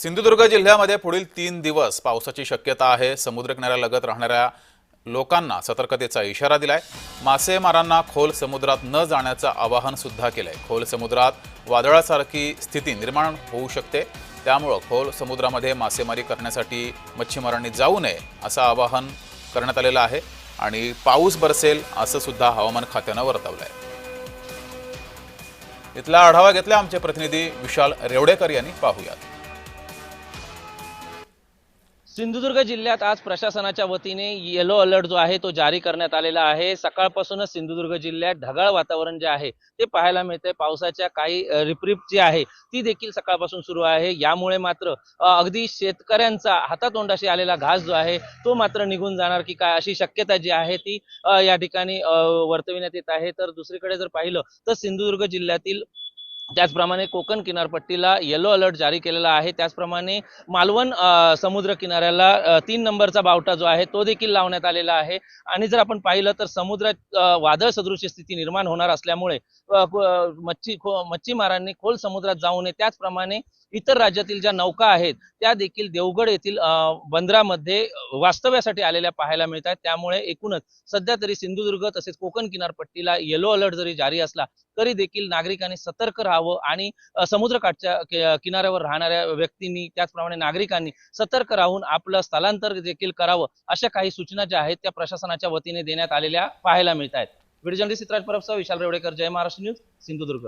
सिंधुदुर्ग जिल्ह्यामध्ये पुढील 3 दिवस पावसाची शक्यता आहे। समुद्र किनाऱ्यालगत राहणाऱ्या लोकांना सतर्कतेचा इशारा दिलाय। मासेमारांना खोल समुद्रात न जाण्याचं आवाहन सुद्धा केलंय। खोल समुद्रात वादळासारखी स्थिती निर्माण होऊ शकते, त्यामुळे खोल समुद्रामध्ये मासेमारी करण्यासाठी मच्छीमारांनी जाऊ नये असं आवाहन करण्यात आलेलं आहे आणि पाऊस बरसेल असं सुद्धा हवामान खात्यानं वर्तवलंय। इथला आढावा घेतला आमचे प्रतिनिधी विशाल रेवडेकर यांनी। पाहूयात। सिंधुदुर्ग जिल्ह्यात आज प्रशासनाच्या वतीने येलो अलर्ट जो आहे तो जारी करण्यात आलेला आहे। सकाळपासूनच सिंधुदुर्ग जिल्ह्यात ढगाळ वातावरण जे आहे ते पाहायला मिळते। पावसाच्या काही रिपरिप जी आहे ती देखील सकाळपासून सुरू आहे। यामुळे मात्र अगदी शेतकऱ्यांचा हातातोंडाशी आलेला घास जो आहे तो मात्र निघून जाणार की काय अशी शक्यता जी आहे ती या ठिकाणी वर्तविण्यात येत आहे। तर दुसरीकडे जर पाहिलं तर सिंधुदुर्ग जिल्ह्यातील त्याचप्रमाणे कोकण किनारपट्टीला येलो अलर्ट जारी केलेला आहे। त्याचप्रमाणे मालवण समुद्र किनाऱ्याला 3 नंबरचा बावटा जो आहे तो देखील लावण्यात आलेला आहे। आणि जर आपण पाहिलं तर समुद्रात वादळ सदृश स्थिती निर्माण होणार असल्यामुळे मच्छीमारांनी खोल समुद्रात जाऊ नये। त्याचप्रमाणे इतर राज्यातील ज्या नौका आहेत त्या देखील देवगड येथील बंदरामध्ये वास्तव्यासाठी आलेल्या पाहायला मिळत आहेत। त्यामुळे एकूणच सध्या तरी सिंधुदुर्ग तसेच कोकण किनारपट्टीला येलो अलर्ट जरी जारी असला तरी देखील नागरिकांनी सतर्क राहावं आणि समुद्रकाठच्या किनाऱ्यावर राहणाऱ्या व्यक्तींनी त्याचप्रमाणे नागरिकांनी सतर्क राहून आपलं स्थलांतर देखील करावं अशा काही सूचना ज्या आहेत त्या प्रशासनाच्या वतीने देण्यात आलेल्या पाहायला मिळत आहेत। व्हिडिओ जर्नलिस्ट चित्राज परबसह विशाल रेवडेकर, जय महाराष्ट्र न्यूज, सिंधुदुर्ग।